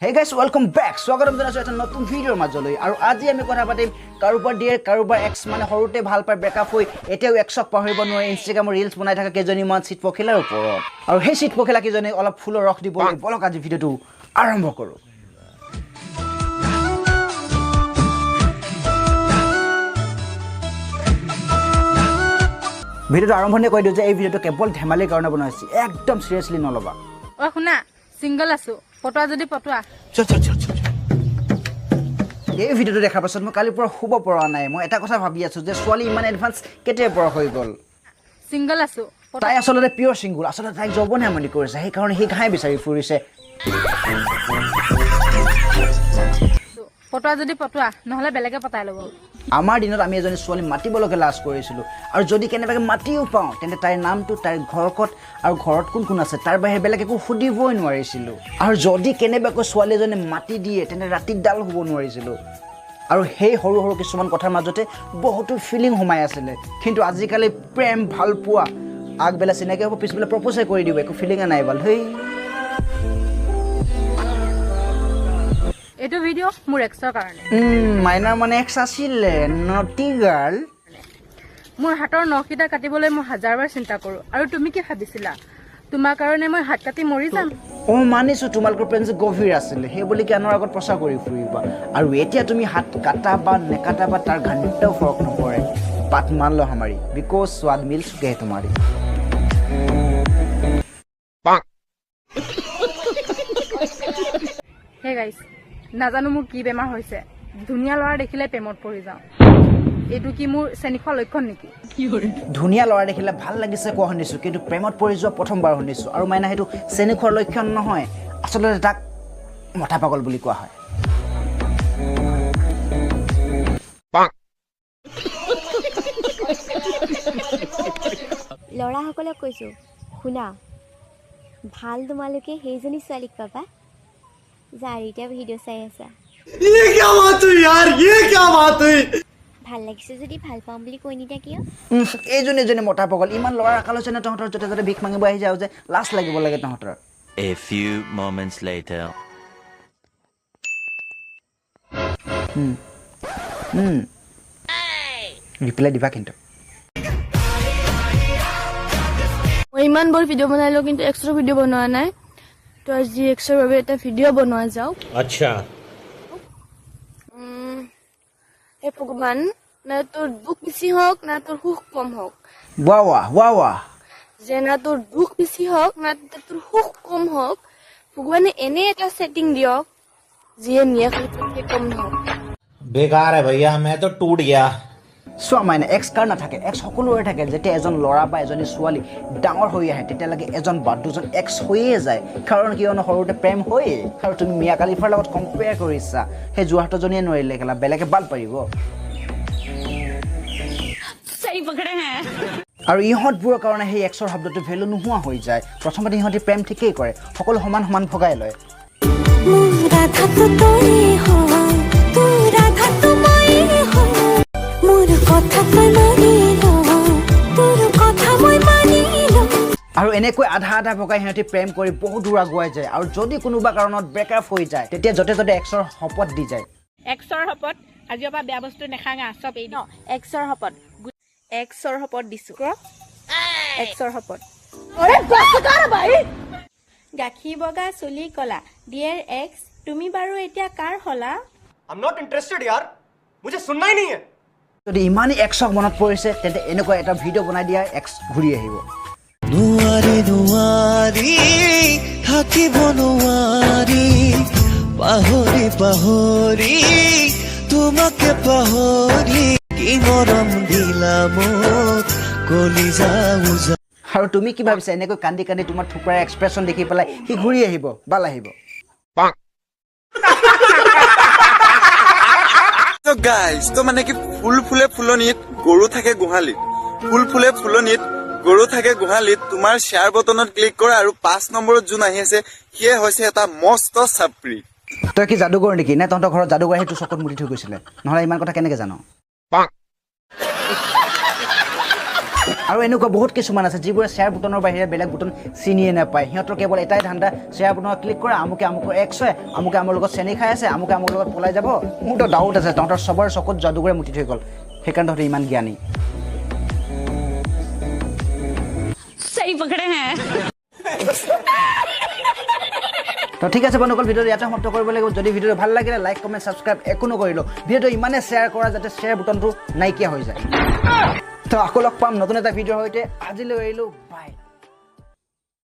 Hey guys, welcome back. স্বাগতম জনাইছো এটা নতুন ভিডিওৰ মাজলৈ আৰু আজি আমি কথা পাতিম কাৰোবাৰ ডিয়াৰ কাৰোবাৰ এক্স মানে সৰুতে ভাল পাই ব্ৰেকআপ হৈ এতিয়াও এক্সক পাহৰিব নোৱাৰে ইনষ্টাগ্ৰামৰ ৰিলছ বনাই থকা কেজনীমান চিট পখিলাৰ ওপৰত আৰু সেই চিট পখিলা কেজনী অলপ ফুলৰ ৰস দিব বলক আজি ভিডিওটো আৰম্ভ কৰো ভিডিওটো আৰম্ভণি কৰি দিও যে এই ভিডিওটো কেৱল ধেমালিৰ কাৰণে বনোৱা হৈছে একদম সিৰিয়াসলি নলবা ও শুনা সিঙ্গল আছো পটুৱা যদি পটুৱা চল এই ভিডিওটো দেখাৰ পাছত মই কালি পৰা খুব পৰা নাই মই এটা কথা ভাবি আছো যে ছোৱালী ইমান এডভান্স কেতিয়া পৰা হৈ গল সিঙ্গল আছো তাই আসলে পিওৰ সিঙ্গল আসলে তাই যৌবনে আমনি কৰিছে সেই কাৰণে হি ঘাই বিচাৰি ফুৰিছে পটুৱা যদি পটুৱা নহলে বেলেগে পতাই লব আমাৰ দিনত আমি এজনী ছোৱালী মাতিবলকে লাজ কৰিছিলো আৰু যদি কেনেবাকে মাতিও পাওঁ তেন্তে তাইৰ নামটো তাইৰ ঘৰকত আৰু ঘৰত কোন কোন আছে তাৰ বাহিৰে বেলেগ একো সুধিবই নোৱাৰিছিলো আৰু যদি কেনেবাকৈ ছোৱালী এজনী মাতি দিয়ে তেন্তে ৰাতি ডাল হ'ব নোৱাৰিছিলো আৰু সেই সৰু সৰু কিছুমান কথাৰ মাজতে বহুতো ফিলিং সোমাই আছিলে কিন্তু আজিকালি প্ৰেম ভাল পোৱা আগবেলা চিনাকি হ'ব পিছবেলা প্ৰপ'জ কৰি দিব একো ফিলিং নাই বল হেই এটো ভিডিও মোৰ এক্সৰ কাৰণে মাইনাৰ মানে এক্স আছিল নটি গাৰ্ল মোৰ হাতৰ নখিটা কাটিবলৈ মই হাজাৰবাৰ চিন্তা কৰো আৰু তুমি কি ভাবিছিলা তোমাৰ কাৰণে মই হাত কাটি মৰি যাম ও মানিছো তোমালোকৰ প্ৰেম যে গভীৰ আছিল সেই বুলি কি আনৰ আগত প্ৰচাৰ কৰি ফুৰিবা আৰু এতিয়া তুমি হাত কাটা বা নেকাটা বা তাৰ ঘণ্টাও ফৰক নপৰে বাত মান লো हमारी বিকজ स्वाद मिल चुके हैं तुम्हारी হে গাইস নাজানো মোৰ কি বেমাৰ হৈছে ধুনিয়া লৰা দেখিলে প্ৰেমত পৰি যাওঁ এটো কি মোৰ চেনিখোৱা লক্ষণ নেকি কি হয় ধুনিয়া লৰা দেখিলে ভাল লাগিছে কোৱা শুনিছো কিন্তু প্ৰেমত পৰি যোৱা প্ৰথমবাৰ শুনিছো আৰু মাইনা হেতু চেনিখোৱাৰ লক্ষণ নহয় আসলে তাক মটা পাগল বুলি কোৱা হয় লৰা সকলক কৈছো শুনা ভাল তোমালোকে সেইজনী ছোৱালীক পাবা যাৰ এতিয়া ভিডিও চাই আছা ये क्या बात हुई यार ये क्या बात हुई ভাল লাগিছে যদি ভাল পাম বুলি কৈ নিতা কিয় এইজনী মটা পাগল ইমান লৰা আকালৈছে না তহঁতৰ যতে যতে ভিক মাগিব আহি যাও যে লাজ লাগিব লাগে তহঁতৰ A few moments later. Reply দিবা কিন্তু মই ইমান বৰ ভিডিও বনাইলো কিন্তু এক্সট্ৰা ভিডিও বনোৱা নাই তো আজি এক্সট্ৰা বাবে এটা ভিডিও বনোৱা যাও अच्छा হে ভগৱান না তোৰ দুখ বেছি হওক না তোৰ সুখ কম হওক ৱাৱা যে না তোৰ দুখ বেছি হওক না তোৰ সুখ কম হওক ভগৱানে এনে এটা সেটিং দিয়ক যিয়ে নিয়ে খালি কম নহওক बेकार है भैया मैं तो टूट गया চোৱা মানে এক্স কাৰ নাথাকে এক্স সকলোৰে থাকে যেতিয়া এজন ল'ৰা বা এজনী ছোৱালী ডাঙৰ হৈ আহে তেতিয়ালৈকে এজন বা দুজন এক্স হৈয়ে যায় কাৰণ কিয়নো সৰুতে প্ৰেম হৈয়ে আৰু তুমি মিয়া কালিফাৰ লগত কম্পেয়াৰ কৰিছা সেই যোৱাহতজনীয়ে নোৱাৰিলে কেলা বেলেগে বাল পাৰিব আৰু ইহঁতবোৰৰ কাৰণে সেই এক্সৰ শব্দটো ভেলু নোহোৱা হৈ যায় প্ৰথমতে ইহঁতে প্ৰেম ঠিকেই কৰে সকলো সমান সমান ভগাই লয় আৰু এনেকৈ আধা আধা ভগাই সিহঁতে প্ৰেম কৰি বহুত দূৰ আগুৱাই যায় আৰু যদি কোনোবা কাৰণত ব্ৰেকআপ হৈ যায় তেতিয়া যতে ততে এক্সৰ শপত দি যায় এক্সৰ হপত আজিৰ পৰা বেয়া বস্তু নেখাঙা চব এই এক্সৰ হপত দিছো এক্সৰ হপত গাখীৰ বগা চুলি কলা ডিয়াৰ এক্স তুমি বাৰু এতিয়া কাৰ হলা आई एम नॉट इंटरेस्टेड यार मुझे सुनना ही नहीं है যদি ইমানেই এক্সক মনত পৰিছে তেন্তে এনেকুৱা এটা ভিডিঅ' বনাই দিয়া এক্স ঘূৰি আহিব নোৱাৰি নোৱাৰি থাকিব নোৱাৰি পাহৰি পাহৰি তোমাকে পাহৰি কি মৰম দিলা মোক কলিজা উজা আৰু তুমি কি ভাবিছা এনেকৈ কান্দি কান্দি তোমাৰ থুপাৰ এক্সপ্ৰেছন দেখি পেলাই সি ঘূৰি আহিব বাল আহিব তো গাইজ তো মানে কি ফুল ফুলে ফুলনিত গৰু থাকে গোহালিত ফুল ফুলে ফুলনিত গৰু থাকে গোহালিত তোমাৰ শেয়াৰ বটনত ক্লিক কৰা আৰু 5 নম্বৰত যোন আহি আছে সিয়ে হৈছে এটা মস্ত চাপৰি তই কি যাদুকৰ নেকি নে তহঁতৰ ঘৰত যাদুকৰ সেইটো চকত মুঠি থৈ গৈছিলে নহলে ইমান কথা কেনেকে জানো আৰু এনেকুৱা বহুত কিছুমান আছে যিবোৰে শ্বেয়াৰ বুটনৰ বাহিৰে বেলেগ বুটন চিনিয়ে নাপায় সিহঁতৰ কেৱল এটাই ধান্দা শ্বেয়াৰ বুটনত ক্লিক কৰা আমুকে আমুকৰ এক্স হয় আমুকে আমাৰ লগত চেনি খাই আছে আমুকে আমাৰ লগত পলাই যাব মোৰতো ডাউট আছে তহঁতৰ চবৰে চকুত যাদুগৰে মুঠি থৈ গ'ল সেইকাৰণে তহঁতে ইমান জ্ঞানী सही पकड़े हैं তো ঠিক আছে বন্ধুসকল ভিডিঅ'টো ইয়াতে সমাপ্ত কৰিব লাগিব যদি ভিডিঅ'টো ভাল লাগিলে লাইক কমেণ্ট ছাবস্ক্ৰাইব একো নকৰিলো ভিডিঅ'টো ইমানে শ্বেয়াৰ কৰা যাতে শ্বেয়াৰ বুটনটো নাইকিয়া হৈ যায় তো আকৌ লগ পাম নতুন এটা ভিডিঅ'ৰ সৈতে আজিলৈ এৰিলোঁ